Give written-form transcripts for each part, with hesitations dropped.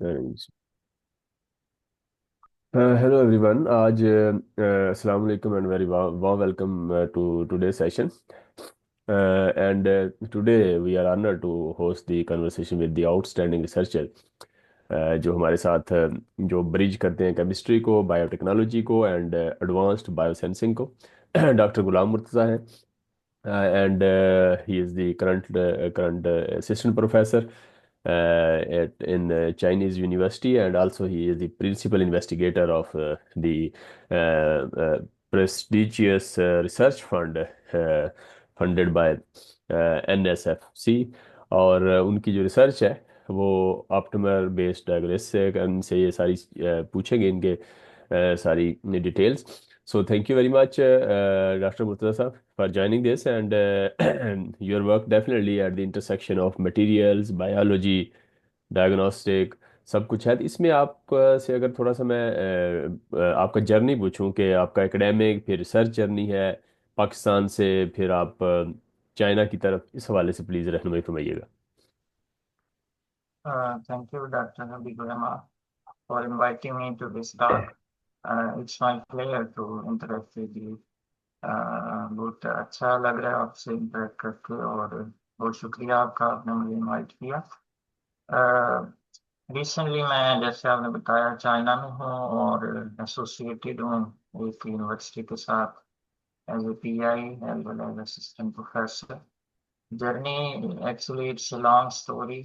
Hello everyone. आज अस्सलाम वालेकुम and very warm welcome to today's session. And today we are honored to host the conversation with the outstanding researcher जो हमारे साथ जो bridge करते हैं केमिस्ट्री को, बायोटेक्नोलॉजी को एंड एडवांस्ड बायोसेंसिंग को डॉक्टर गुलाम मुर्तज़ा हैं. And he is the current assistant professor in Chinese University, and also he is the principal investigator of the prestigious research fund funded by NSFC. और उनकी जो research है वो ऑप्टिमर based diagnosis से ये सारी पूछेंगे इनके सारी details. So thank you very much, Dr. Murtaza sir, for joining this, and your work definitely at the intersection of materials, biology, diagnostic, सब कुछ है. तो इसमें आप से अगर थोड़ा सा मैं आपका जर्नी पूछूं कि आपका एकेडमिक फिर रिसर्च जर्नी है पाकिस्तान से फिर आप चाइना की तरफ, इस हवाले से प्लीज़ रहनुमाई फरमाइएगा. Thank you, Dr. Habibullah, for inviting me to this talk. It's my pleasure to interact with you. बहुत अच्छा लग रहा है आपसे इंटरेक्ट करके और बहुत शुक्रिया आपका, आपने मुझे इनवाइट किया. रिसेंटली मैं, जैसे आपने बताया, चाइना में हूँ और एसोसिएटेड हूँ एक यूनिवर्सिटी के साथ as a PI as well as assistant professor. Journey actually it's a long story.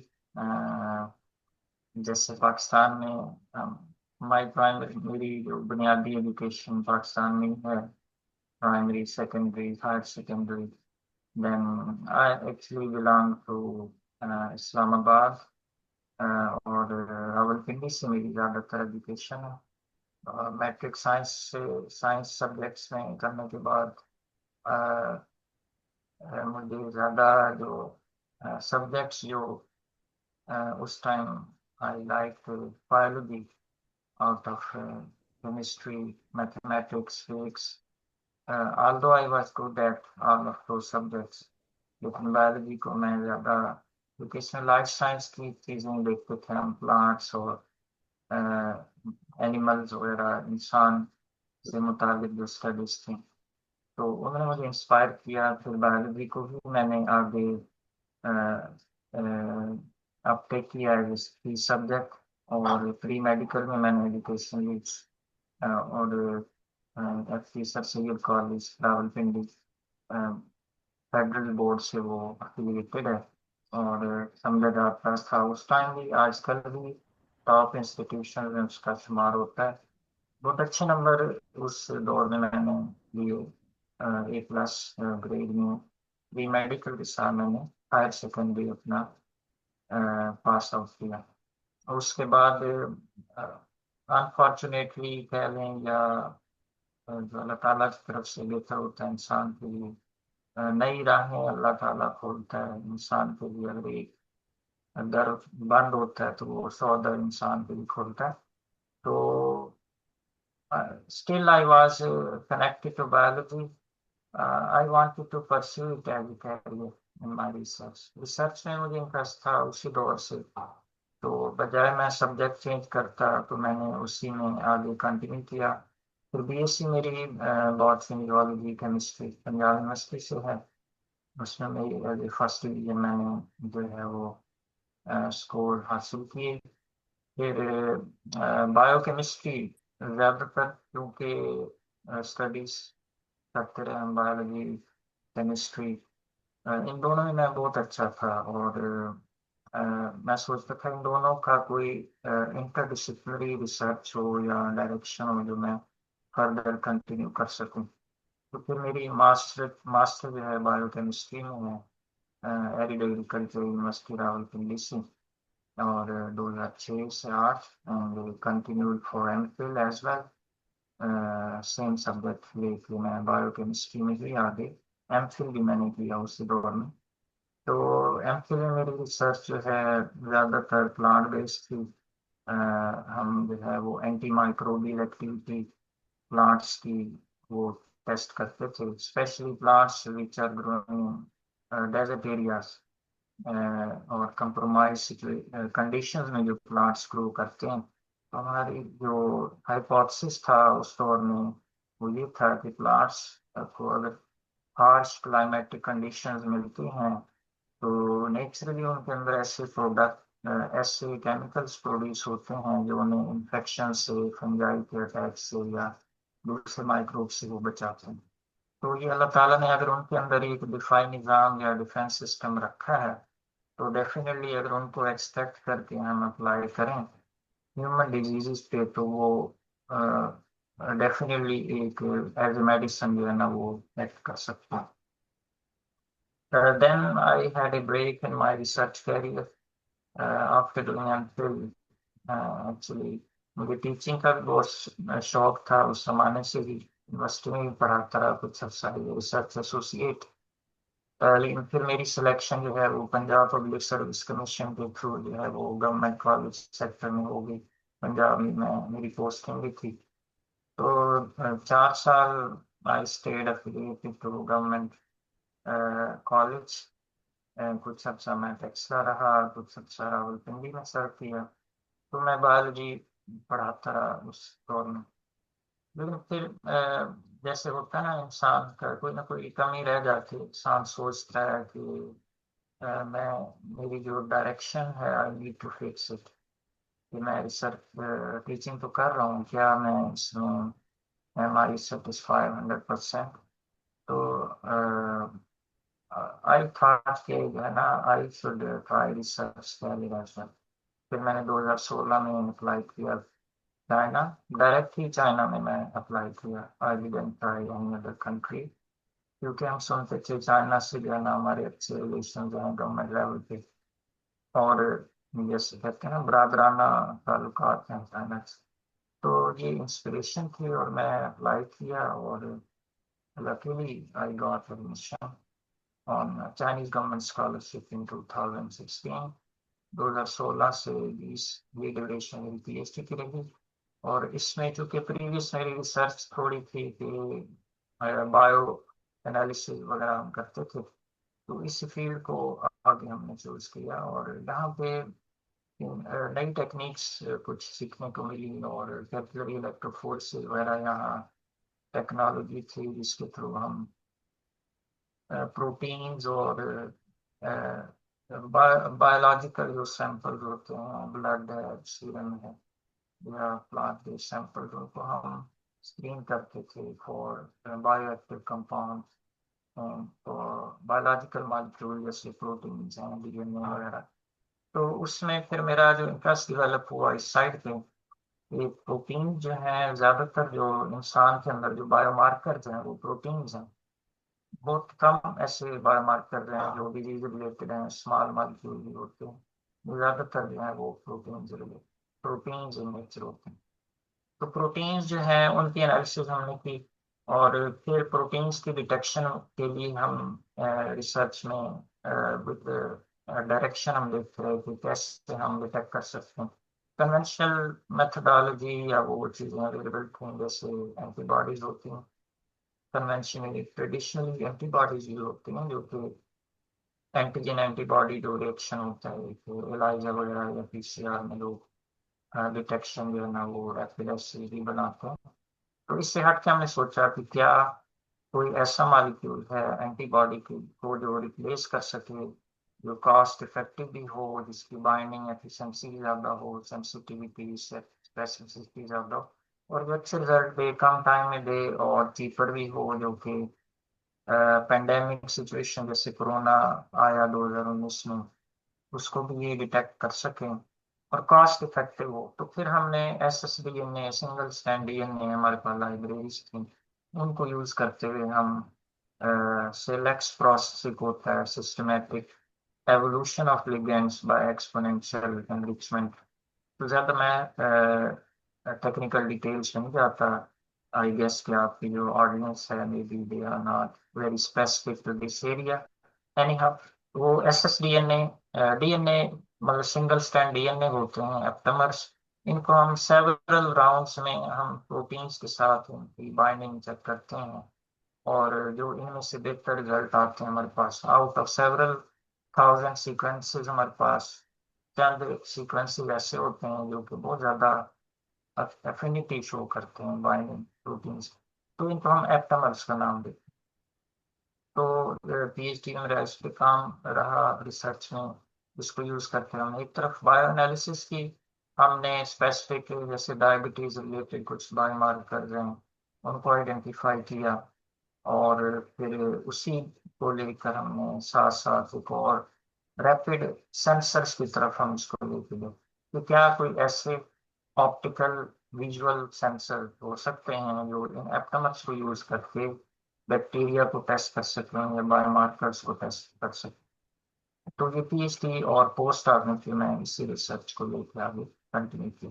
जैसे पाकिस्तान में माई प्राइमरी, मेरी जो बुनियादी एजुकेशन पाकिस्तान में है, primary, secondary, higher secondary. Then I actually belong to Islamabad और रावलपिंडी से मेरी ज़्यादातर एजुकेशन है. मैट्रिक साइंस से साइंस सब्जेक्ट्स में करने के बाद मुझे ज़्यादा जो सब्जेक्ट्स जो उस time I liked biology out of chemistry, mathematics, physics. Although I was good at all of those subjects, लेकिन बायोलॉजी को मैं ज़्यादा, क्योंकि इसमें लाइफ साइंस की चीज़ें देखते थे हम, प्लांट्स और एनिमल्स वगैरह, इंसान से मुताबिक जो स्टडीज थी, तो उन्होंने मुझे इंस्पायर किया. फिर बायोलॉजी को भी मैंने आगे अपटेक किया एज सब्जेक्ट और प्री मेडिकल में मैंने एजुकेशन ली. और FP sir Syed college Rawalpindi federal board से वो एफिलिएटेड है और समझा जाता था उस टाइम भी, आजकल भी टॉप इंस्टीट्यूशन में उसका शुमार होता है. बहुत अच्छे नंबर उस दौर में मैंने लिए. A+ ग्रेड में प्री मेडिकल के साथ मैंने हायर सेकेंडरी अपना पास आउट किया. उसके बाद अनफॉर्चुनेटली कह लें या जो अल्लाह ताला की तरफ से लेकर होता है इंसान के लिए, नई राहें अल्लाह ताला खोलता है इंसान के लिए. अगर एक दर बंद होता है तो वो 100 दर इंसान के लिए खोलता है. तो still I was connected to biology. I wanted to pursue it as a career in my research. Research में मुझे इंटरेस्ट था उसी दौर से, तो बजाय मैं सब्जेक्ट चेंज करता तो मैंने उसी में आगे कंटिन्यू किया. फिर बीएससी मेरी botany, zoology, chemistry Punjab university से है. उसमें मेरी फर्स्ट डिवीजन मैंने जो है वो स्कोर हासिल किए. फिर बायोकेमिस्ट्री ज़्यादातर, क्योंकि स्टडीज करते रहे हम, बायोलॉजी, केमिस्ट्री, इन दोनों में मैं बहुत अच्छा था. और मैं सोचता था इन दोनों का कोई इंटरडिसिप्लिनरी रिसर्च हो या डायरेक्शन हो जो मैं फर्दर कंटिन्यू कर सकूं. तो फिर मेरी मास्टर जो है बायोकेमिस्ट्री में है एरिड एग्रीकल्चर यूनिवर्सिटी रावलपिंडी से, और 2006 से 8 and continued for MPhil as well. Same subject लेके मैं बायोकेमिस्ट्री में ही आगे एमफिल भी मैंने किया उसी दौर में. तो एमफिल में मेरी रिसर्च जो है ज़्यादातर प्लांट बेस्ड थी. हम जो है वो एंटी माइक्रोबियल एक्टिविटी प्लांट्स की वो टेस्ट करते थे, specially plants which are growing desert areas. और कंप्रोमाइज कंडीशंस में जो प्लांट्स ग्रो करते हैं, तो हमारी जो हाइपोथेसिस था उस दौर में वो ये था कि प्लांट्स को अगर हार्श क्लाइमेटिक कंडीशंस मिलती हैं तो नेचुरली उनके अंदर ऐसे प्रोडक्ट ऐसे केमिकल्स प्रोड्यूस होते हैं जो उन्हें इन्फेक्शन से, फंजाई के अटैक से या दूसरे माइक्रोब से वो बचाते हैं। तो ये अल्लाह ताला ने अगर उनके अंदर एक डिफाइन निज़ाम या डिफेंस सिस्टम रखा है, तो डेफिनेटली अगर उनको एक्सट्रैक्ट करके हम अप्लाई करें ह्यूमन डिजीजेस पे, तो वो डेफिनेटली एक एज ए मेडिसिन जो है ना वो एक्ट कर सकते हैं। Then I had a break in my research career after doing MPhil. Actually, मुझे टीचिंग का भी बहुत शौक था उस जमाने से ही, यूनिवर्सिटी में भी पढ़ाता रहा कुछ अर्सा रिसर्च एसोसिएट। लेकिन फिर मेरी सिलेक्शन जो है वो पंजाब पब्लिक सर्विस कमीशन के थ्रू जो है वो गवर्नमेंट कॉलेज सेक्टर में हो गई। पंजाब में मेरी पोस्टिंग भी थी। तो 4 साल I stayed affiliated to government college. कुछ अर्सा मैं टेक्सला रहा, कुछ अर्सा रावलपिंडी में सर्व किया। तो मैं बायोलॉजी पढ़ाता रहा उस दौर में। लेकिन फिर जैसे होता है ना, इंसान का कोई ना कोई कमी रह जाती है, इंसान सोचता है कि मैं मेरी जो डायरेक्शन है I need to fix it, कि मैं रिसर्च टीचिंग तो कर रहा हूँ, क्या मैं इसमें एम आई सेटिस्फाई 100%। तो आई थॉट कि जो है ना I should try research career as well. फिर मैंने 2016 में अप्लाई किया चाइना, डायरेक्ट ही चाइना में मैं अप्लाई किया। I didn't try any other country, क्योंकि हम सुनते थे चाइना से जो है ना हमारे अच्छे रिलेशन जो है गवर्नमेंट लेवल पे, और जैसे कहते हैं ना बरादराना ताल्लुकात हैं चाइना से। तो ये इंस्पिरेशन थी और मैं अप्लाई किया, और luckily I got admission on Chinese government scholarship in 2016। 2016 से 20 ये ड्यूरेशन मेरी पीएचडी की रही। और इसमें चूंकि प्रीवियस मेरी रिसर्च थोड़ी थी कि बायो एनालिसिस वगैरह हम करते थे, तो इस फील्ड को आगे हमने चूज किया। और यहाँ पे नई टेक्निक्स कुछ सीखने को मिली, और कैपिलरी इलेक्ट्रोफोर्सेस वगैरह यहाँ टेक्नोलॉजी थी जिसके थ्रू हम प्रोटीन्स और बायोलॉजिकल जो सैंपल होते हैं, ब्लड है, सीरम है या प्लांट बेस्ड सैंपल, उनको हम स्क्रीन करते थे फॉर बायोएक्टिव कंपाउंड और बायोलॉजिकल मॉलिक्यूल जैसे प्रोटीन्स हैं, डीएनए वगैरह। तो उसमें फिर मेरा जो इंटरेस्ट डेवलप हुआ इस साइड पे, ये प्रोटीन जो है ज्यादातर जो इंसान के अंदर जो बायोमार्कर जो है वो प्रोटीन्स हैं। बहुत कम ऐसे बायोमार्कर हैं जो डिजीज रिलेटेड हैं, स्मॉल मॉलिक्यूल भी होते हैं। ज्यादातर जो है वो प्रोटीन्स इन नेचर होते हैं। तो प्रोटीन्स जो है उनकी एनालिसिस हमने की, और फिर प्रोटीन्स की डिटेक्शन के लिए हम रिसर्च में विद डायरेक्शन हम देख रहे थे कैसे हम डिटेक्ट कर सकते हैं। कन्वेंशनल मेथडोलॉजी या वो चीज़ें अवेलेबल थी, जैसे एंटीबॉडीज होती हैं। कन्वेंशनली ट्रेडिशनली एंटीबॉडीज यूज होती हैं, जो कि एंटीजन एंटीबॉडी जो रिएक्शन होता है, तो एलाइजा वगैरह या पीसीआर में लोग डिटेक्शन जो है ना वो रैपिड एसिड बनाते हैं। तो इससे हट के हमने सोचा कि क्या कोई ऐसा मॉलिक्यूल है एंटीबॉडी को जो रिप्लेस कर सके, जो कॉस्ट इफेक्टिव भी हो, जिसकी बाइंडिंग एफिशिएंसी ज़्यादा हो, सेंसिटिविटी स्पेसिफिसिटी ज़्यादा हो, और जो अच्छे रिजल्ट दे, कम टाइम में दे, और चीपर भी हो, जो कि पेंडेमिक सिचुएशन जैसे कोरोना आया 2019 में उसको भी ये डिटेक्ट कर सकें और कॉस्ट इफेक्टिव हो। तो फिर हमने S S D N A, single stand DNA हमारे पास लाइब्रेरीज थी, उनको यूज करते हुए हम सेलेक्स प्रोसेस होता है systematic evolution of ligands by exponential enrichment. तो ज़्यादा मैं टेक्निकल डिटेल्स में नहीं जाता। आई गेस कि आपकी जो ऑडियंस है maybe they are not very specific to this area. Anyhow, वो एस एस डीएनए मतलब सिंगल स्टैंड डीएनए होते हैं एप्टमर्स। इनको हम सेवरल राउंड्स में हम प्रोटीन्स के साथ उनकी बाइंडिंग चेक करते हैं, और जो इनमें से बेहतर रिजल्ट आते हैं हमारे pass out of several 1000 sequences हमारे पास, चंद सीक्वेंसेस ऐसे होते हैं जो कि बहुत ज़्यादा एफिनिटी शो करते हैं बाइंडिंग प्रोटीन्स, तो इनको हम एप्टामर्स का नाम देते हैं। तो पीएचडी में मेरा इस पे काम रहा रिसर्च में, इसको यूज करके हमने एक तरफ बायो एनालिसिस की, हमने स्पेसिफिक जैसे डायबिटीज रिलेटेड कुछ बायोमार्कर्स हैं उनको आइडेंटिफाई किया, और फिर उसी को लेकर हमने साथ साथ एक और रैपिड सेंसर्स की तरफ हम इसको लेके गए कि क्या कोई ऐसे ऑप्टिकल विजुअल सेंसर हो सकते हैं जो इन एप्टमर्स को यूज करके बैक्टीरिया को टेस्ट कर सकें या बायोमार्कर्स को टेस्ट कर सकें। तो ये पीएचडी और पोस्ट डॉक में फिर मैं इसी रिसर्च को लेकर आगे कंटिन्यू की।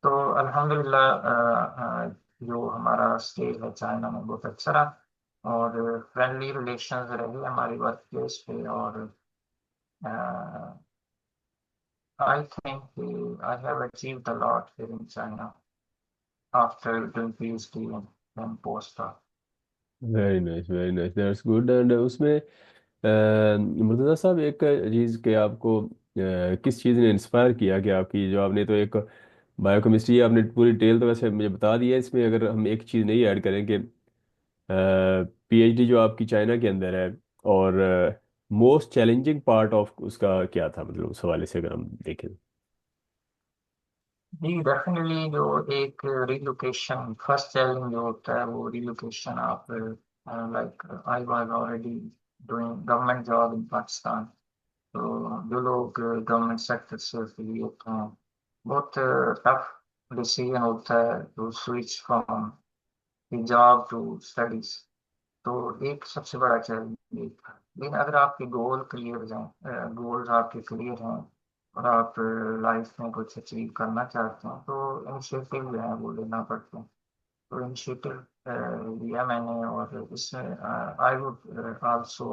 तो अल्हम्दुलिल्लाह जो हमारा स्टे है चाइना में बहुत अच्छा रहा, और फ्रेंडली रिलेशंस रहे हमारी वर्क प्लेस पे, और I think I have achieved a lot here in China after doing PhD and postdoc. Very nice, very nice, that's good. And उसमें मुर्तज़ा साहब, एक चीज़ के आपको किस चीज़ ने इंस्पायर किया कि आपकी जो आपने तो एक बायोकेमिस्ट्री आपने पूरी डिटेल तो वैसे मुझे बता दी है, इसमें अगर हम एक चीज़ नहीं ऐड करें कि पीएचडी जो आपकी चाइना के अंदर है, और मोस्ट चैलेंजिंग पार्ट ऑफ उसका क्या था, मतलब उस हवाले से अगर हम देखें। जी डेफिनेटली जो एक रिलोकेशन फर्स्ट चैलेंज जो होता है वो रिलोकेशन, आप like I was already doing government job in Pakistan, तो जो लोग गवर्नमेंट सेक्टर से एफिलिएट हैं बहुत टफ डिसीजन होता है to switch from job to studies. तो एक सबसे बड़ा चैलेंज ये था, लेकिन अगर आपके गोल क्लियर हैं, गोल्स आपके क्लियर हैं और आप लाइफ में कुछ अचीव करना चाहते हैं, तो इनिशिएटिव जो है वो लेना पड़ता है। तो इनिशिएटिव लिया मैंने, और इसमें I would also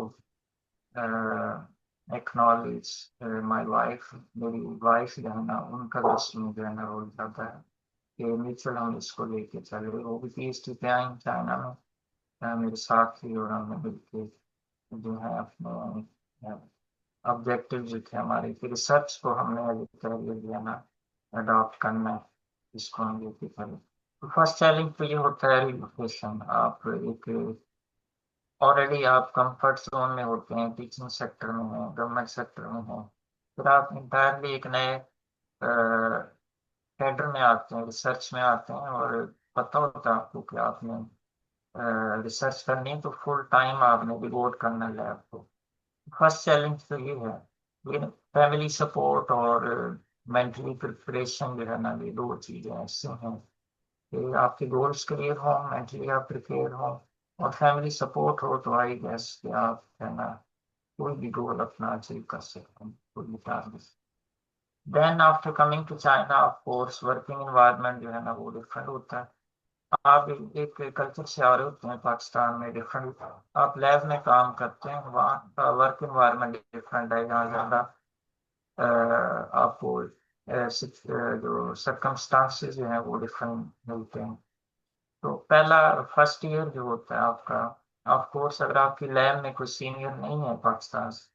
acknowledge my wife, मेरी वाइफ जो है ना उनका भी इसमें जो है ना रोल ज़्यादा है कि म्यूचुअल हम इसको लेके चल रहे, वो भी पीएचडी पे आई चाइना में मेरे साथ ही, और हमने मिलके जो है अपने ऑब्जेक्टिव जो थे हमारे कि रिसर्च को हमने अभी करियर लिया ना अडॉप्ट करना है, इसको हम लेके चले। तो फर्स्ट चैलेंज तो ये होता है रिलोकेशन, आप एक ऑलरेडी आप कंफर्ट जोन में होते हैं, टीचिंग सेक्टर में हैं, गवर्नमेंट सेक्टर में हैं, फिर आप इंटायरली एक नए कैडर में आते हैं, रिसर्च में आते हैं, और पता होता है आपको कि आपने रिसर्च करनी है तो फुल टाइम आपने डिवोट करना है आपको। फर्स्ट चैलेंज तो ये है, लेकिन फैमिली सपोर्ट और मेंटली प्रिपरेशन जो है ना, ये दो चीजें ऐसी हैं कि आपके गोल्स क्लियर हो, मेंटली आप प्रिपेयर हो, और फैमिली सपोर्ट हो, तो आई गेस कि आप है ना कोई भी गोल अपना अचीव कर सकते हैं, कोई भी target. Then after coming to China of course working environment जो है ना वो डिफरेंट होता है। आप एक कल्चर से आ रहे होते हैं पाकिस्तान में, डिफरेंट आप लैब में काम करते हैं, वहाँ का वर्क एनवायरनमेंट डिफरेंट है, जहाँ ज़्यादा आपको जो सर्कमस्टांसेस जो हैं वो डिफरेंट मिलते हैं। तो पहला फर्स्ट ईयर जो होता है आपका, ऑफ कोर्स अगर आपकी लैब में कोई सीनियर नहीं है पाकिस्तान से,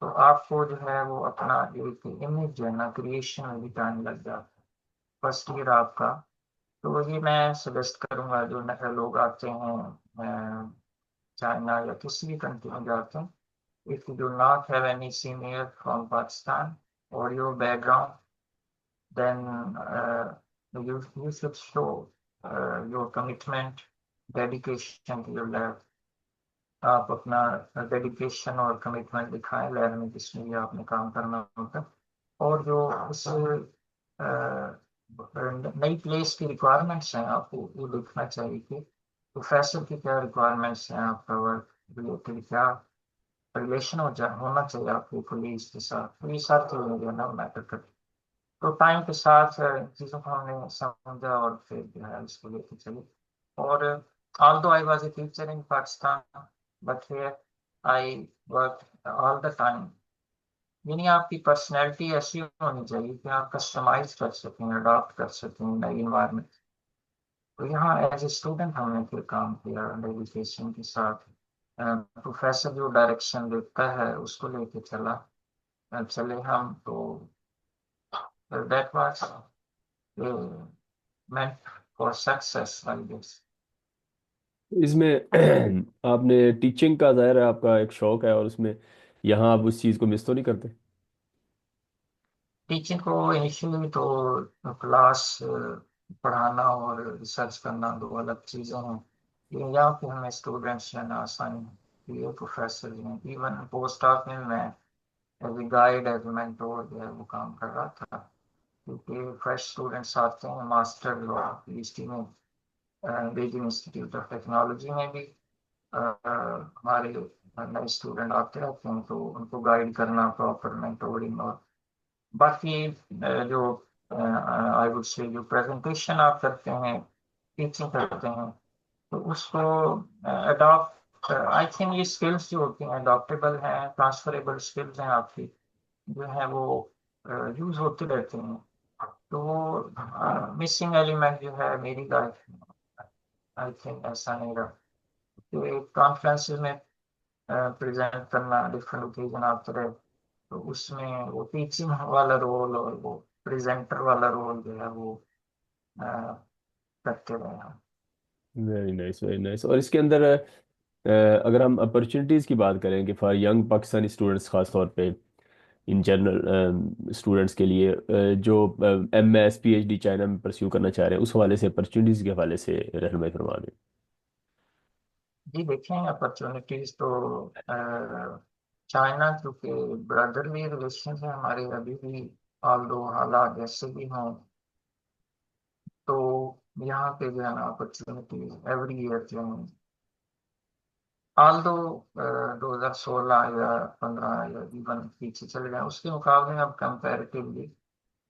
तो आपको जो है वो अपना एक इमेज जो है ना क्रिएशन में भी टाइम लग जाता है फर्स्ट ईयर आपका। तो ये मैं सजेस्ट करूंगा जो लोग आते हैं चाइना या किसी भी कंट्री में जाते हैं, if you do not have any senior from Pakistan or your background, then you should show your commitment, dedication to your lab. आप अपना डेडिकेशन और कमिटमेंट दिखाएं लैब में जिसमें भी आपने काम करना होगा, और जो उस नई प्लेस की रिक्वायरमेंट्स हैं आपको वो देखना चाहिए कि प्रोफेसर की क्या रिक्वायरमेंट्स हैं, आपका वर्क रिलेटेड क्या रिलेशन होना चाहिए आपके कोलीग्स के साथ, तो ये सारी चीजें जो है ना मैटर करती हैं। तो टाइम के साथ इन चीज़ों को हमने समझा, और फिर जो है इसको लेके चले। और although I was a teacher in Pakistan, but here I worked all the time। यानी आपकी पर्सनैलिटी ऐसी होनी चाहिए कि आप कस्टमाइज कर सकें, अडॉप्ट कर सकें नई इन्वायरमेंट। तो यहाँ एज ए स्टूडेंट हमने फिर काम किया डेडिकेशन के साथ, प्रोफेसर जो डायरेक्शन देता है उसको लेके चला, चले हम तो that was meant for success, I guess. इसमें आपने टीचिंग का, जाहिर है आपका एक शौक है, और उसमें यहाँ आप उस चीज़ को मिस तो नहीं करते? टीचिंग को इनिशियली तो क्लास पढ़ाना और रिसर्च करना दो अलग चीज़ें हैं। ये यहाँ पे हमें स्टूडेंट्स लेना आसानी है, ये प्रोफेसर हैं, इवन पोस्ट ऑफ में मैं as a guide as mentor जो है वो काम कर रहा था, क्योंकि फ्रेश स्टूडेंट्स आते हैं मास्टर लॉ पीएचडी में, बीजिंग इंस्टीट्यूट ऑफ टेक्नोलॉजी में भी हमारे नए स्टूडेंट आते रहते हैं, तो उनको गाइड करना, प्रॉपर मेंटोरिंग, और बाकी जो आई वुड से जो प्रेजेंटेशन आप करते हैं, टीचिंग करते हैं, तो उसको अडॉप्ट, आई थिंक ये स्किल्स जो होती हैं अडॉप्टेबल हैं, ट्रांसफरेबल स्किल्स हैं आपकी, जो है वो यूज होते रहते हैं। तो वो मिसिंग एलिमेंट जो है मेरी लाइफ में, आई थिंक ऐसा नहीं रहा। तो एक कॉन्फ्रेंसिस में प्रेजेंट करना, डिफरेंट ओकेजन आते रहे, तो उसमें वो टीचिंग वाला रोल और वो प्रेजेंटर वाला रोल जो है वो अ, करते रहे हम। Very nice, very nice. और इसके अंदर अगर हम अपॉर्चुनिटीज़ की बात करें कि फॉर यंग पाकिस्तानी स्टूडेंट्स खास तौर पे, इन जनरल स्टूडेंट्स के लिए जो MS PhD चाइना में परस्यू करना चाह रहे हैं, उस हवाले से, अपॉर्चुनिटीज़ के हवाले से रहनुमाई फरमा दें। जी देखें, अपॉर्चुनिटीज तो चाइना चूंकि ब्रदरली रिलेशन है हमारे अभी भी, ऑल्दो हालात जैसे भी हों, तो यहाँ पे जो है ना अपॉर्चुनिटीज एवरी ईयर जो है, ऑल्दो 2016 या 15 या इवन पीछे चले जाए उसके मुकाबले अब कंपैरेटिवली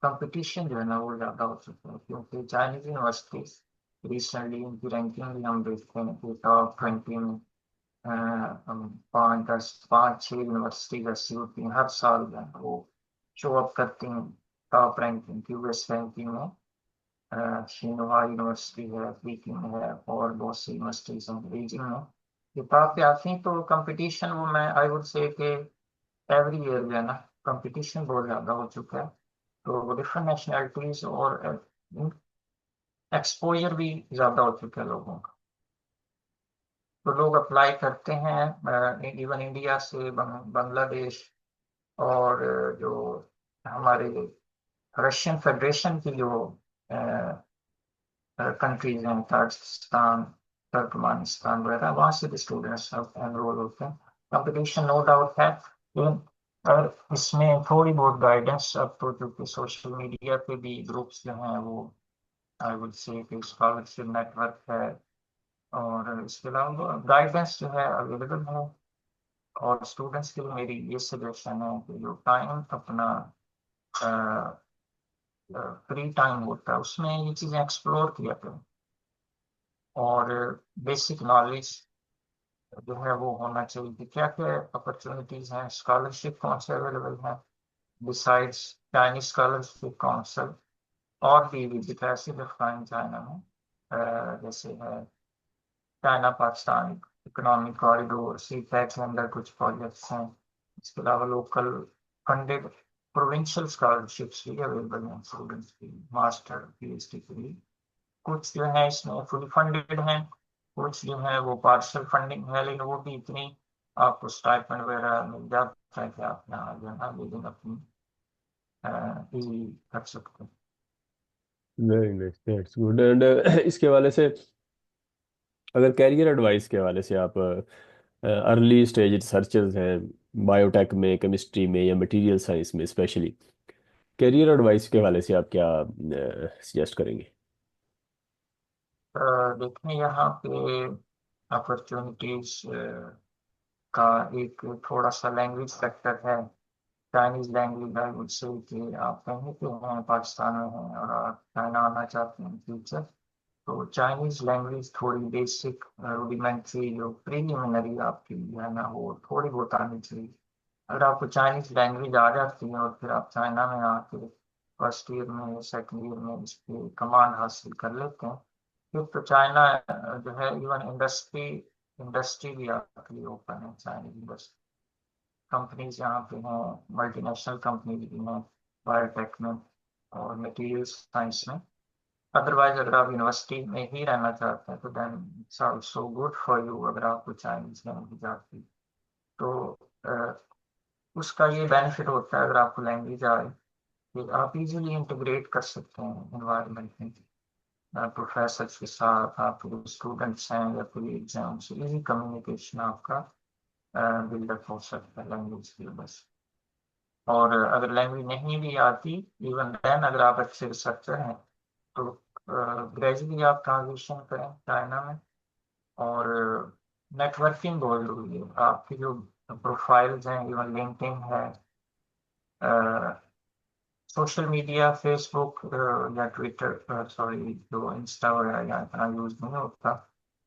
कंपटीशन जो है ना वो ज्यादा हो चुका है, क्योंकि चाइनीज यूनिवर्सिटीज रिसेंटली उनकी रैंकिंग भी हम देखते हैं कि टॉप 20 में हम 5, 10, 5, 6 यूनिवर्सिटीज ऐसी होती हैं हर साल जो है वो शो अप करती हैं टॉप रैंकिंग, यूएस रैंकिंग में। शिन्हुआ यूनिवर्सिटी है, पीकिंग है, और बहुत सी यूनिवर्सिटीज हैं बीजिंग में, ये टॉप पे आती हैं। तो कंपटीशन वो मैं आई वुड से कि एवरी ईयर जो है ना कंपटीशन बहुत ज्यादा हो चुका है, तो डिफरेंट नेशनैलिटीज और एक्सपोजर भी ज्यादा हो चुका है लोगों का, तो लोग अप्लाई करते हैं इवन इंडिया से, बांग्लादेश, और जो हमारे रशियन फेडरेशन की जो कंट्रीज हैं, ताजिकिस्तान, तुर्कमेनिस्तान वगैरह, वहाँ से भी स्टूडेंट्स अब एनरोल होते हैं। कंपटीशन नो डाउट है, लेकिन और इसमें थोड़ी बहुत गाइडेंस अब तो, क्योंकि सोशल मीडिया पे भी ग्रुप्स जो हैं वो आई वुड से कि स्कॉलरशिप नेटवर्क है, और इसके अलावा गाइडेंस जो है अवेलेबल है। और स्टूडेंट्स के लिए मेरी ये सजेशन है कि जो टाइम अपना फ्री टाइम होता है उसमें ये चीज़ें एक्सप्लोर किया करें, और बेसिक नॉलेज जो है वो होना चाहिए कि क्या क्या अपॉर्चुनिटीज हैं, स्कॉलरशिप कौन से अवेलेबल हैं बिसाइड्स चाइनीज स्कॉलरशिप काउंसिल, और भी विजिट ऐसे डिफाइन चाइना में, जैसे है China Pakistan economic corridor, CPEC के अंदर कुछ प्रोजेक्ट्स हैं। इसके अलावा लोकल फंडेड प्रोविंशियल स्कॉलरशिप्स भी अवेलेबल हैं स्टूडेंट्स की, मास्टर पीएचडी के लिए। कुछ जो है इसमें फुल फंडेड हैं, कुछ जो है वो पार्शियल फंडिंग है, लेकिन वो भी इतनी आपको स्टाइपेंड वगैरह मिल जाता है कि आप यहाँ जो है ना लिविंग अपनी इजी कर सकते हैं। Very nice, that's good. And इसके हवाले से, अगर कैरियर एडवाइस के हवाले से, आप अर्ली स्टेज रिसर्चर्स हैं बायोटेक में, केमिस्ट्री में, या मटेरियल साइंस में स्पेशली, कैरियर एडवाइस के हवाले से आप क्या सजेस्ट करेंगे? देखिए यहाँ पे अपॉर्चुनिटीज का एक थोड़ा सा लैंग्वेज फैक्टर है। Chinese language I would say कि आप कहीं पे हैं, पाकिस्तान में हैं और आप चाइना आना चाहते हैं फ्यूचर, तो चाइनीज लैंग्वेज थोड़ी बेसिक रूडिमेंट्री जो प्रीलिमिनरी आपकी है ना वो थोड़ी बहुत आनी चाहिए। अगर आपको चाइनीज लैंग्वेज आ जाती है और फिर आप चाइना में आके फर्स्ट ईयर में, सेकंड ईयर में इसकी कमांड हासिल कर लेते हैं, फिर तो चाइना जो है इवन इंडस्ट्री इंडस्ट्री भी आपके लिए ओपन है, चाइनीज इंडस्ट्री। कंपनीज यहाँ पे हैं, मल्टीनेशनल कंपनीज भी हैं बायोटेक में और मटेरियल साइंस में। अदरवाइज अगर आप यूनिवर्सिटी में ही रहना चाहते हैं तो then it's also good for you, अगर आपको चाइनीज लैंग्वेज आती है तो अ, उसका ये बेनिफिट होता है, अगर आपको लैंग्वेज आए कि आप इजीली इंटीग्रेट कर सकते हैं इन्वायरमेंट में, प्रोफेसर के साथ, आपके स्टूडेंट्स हैं या कोलीग्स हैं, उनसे इजी कम्युनिकेशन आपका बिल्डअप हो सकता है लैंग्वेज की वजह से। और अगर लैंग्वेज नहीं भी आती, इवन देन अगर आप अच्छे रिसर्चर हैं तो ग्रेजुअली आप ट्रांजिशन करें चाइना में। और नेटवर्किंग बहुत जरूरी है, आपकी जो प्रोफाइल्स हैं, इवन लिंक्डइन है, सोशल मीडिया, फेसबुक या ट्विटर, सॉरी जो इंस्टा वगैरह यहाँ इतना यूज नहीं होता,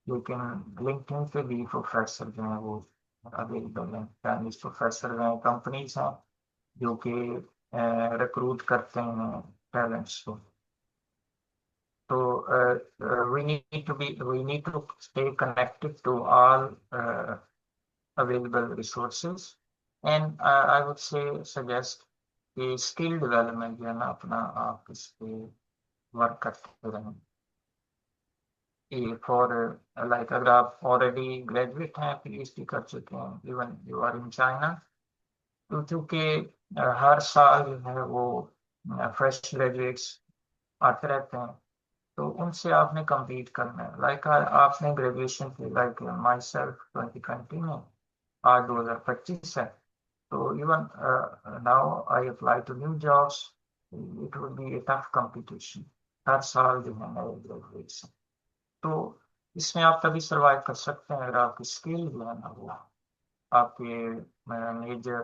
लेकिन लिंक्डइन पे भी प्रोफेसर जो हैं वो अवेलेबल हैं, चाइनीज प्रोफेसर हैं, कंपनीज हैं जो कि रिक्रूट करते हैं टैलेंट्स को। तो we need to stay connected to all available resources, and I would say suggest कि स्किल डेवलपमेंट जो है ना अपना, आप इस पे वर्क करते रहें। ये फॉर लाइक अगर आप ऑलरेडी ग्रेजुएट हैं, पीएचडी कर चुके हैं, even you are in China, तो चूंकि हर साल जो है वो फ्रेश ग्रेजुएट्स आते रहते हैं, तो उनसे आपने compete करना है। लाइक आपने ग्रेजुएशन की, लाइक माई सेल्फ 2020 में, आज 2025 है, तो even now I apply to new jobs, it would be a tough competition हर साल जो है नए ग्रेजुएट्स। तो इसमें आप तभी सर्वाइव कर सकते हैं अगर आपकी स्किल जो है ना वो आपके मेजर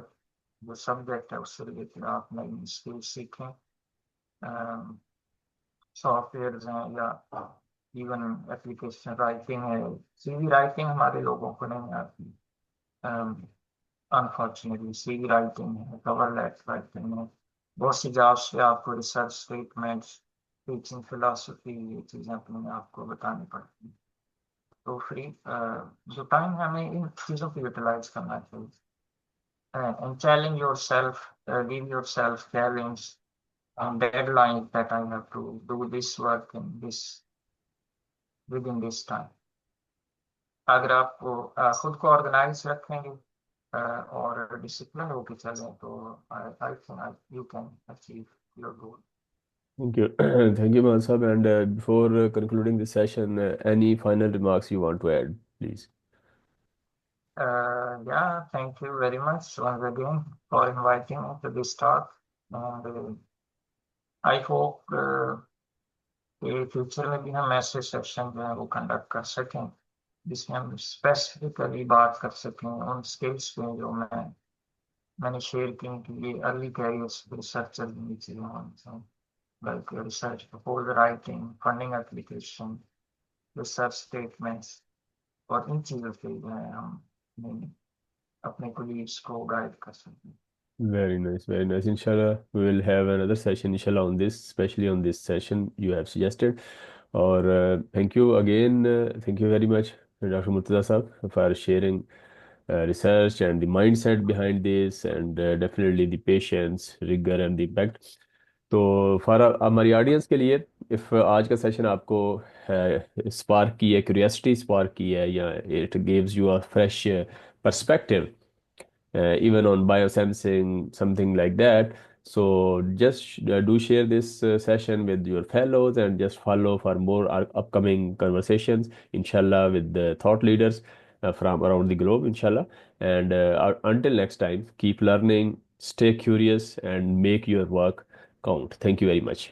जो सब्जेक्ट है उससे रिलेटेड आप नई स्किल सीखें। सॉफ्टवेयर हैं या इवन एप्लीकेशन राइटिंग है, सीवी राइटिंग हमारे लोगों को नहीं आती अनफॉर्चुनेटली। सीवी राइटिंग है, कवर लेटर राइटिंग है, बहुत सी जॉब्स पे आपको रिसर्च स्टेटमेंट्स, टीचिंग फिलोसफी, ये चीज़ें अपने आपको बतानी पड़ती हैं। तो फ्री जो टाइम है हमें इन चीज़ों को यूटिलाइज करना चाहिए, and challenge your self, give your self challenge and deadline that I have to do this work in this within this time। अगर आप वो खुद को ऑर्गेनाइज रखेंगे और डिसिप्लिन होके चलें तो I think you can achieve your goal. Thank you. Thank you, Mansab. And before concluding this session, any final remarks you want to add, please? Yeah, thank you very much once again for inviting me to this talk, and I hope कि future में भी हम ऐसे session जो है वो conduct कर सकें जिसमें हम स्पेसिफिकली बात कर सकें उन स्किल्स पे जो मैंने शेयर की कि ये अर्ली कैरियर्स रिसर्चर भी चाहिए होनी चाहिए, बल्कि research proposal writing, funding application, research statements, और इन चीज़ों पे जो है हम अपने कोलीग्स को गाइड कर सकते हैं। Very nice, very nice. Inshallah, we will have another session, inshallah, on this, especially on this session you have suggested. Or thank you again, thank you very much, Dr. Murtaza Saab, for sharing research and the mindset behind this, and definitely the patience, rigor, and the impact. तो for हमारी audience के लिए, if आज का session आपको spark की है, curiosity spark की है, या it gives you a fresh perspective even on biosensing, something like that. So just do share this session with your fellows, and just follow for more upcoming conversations, inshallah, with the thought leaders from around the globe, inshallah. And until next time, keep learning, stay curious, and make your work count. Thank you very much.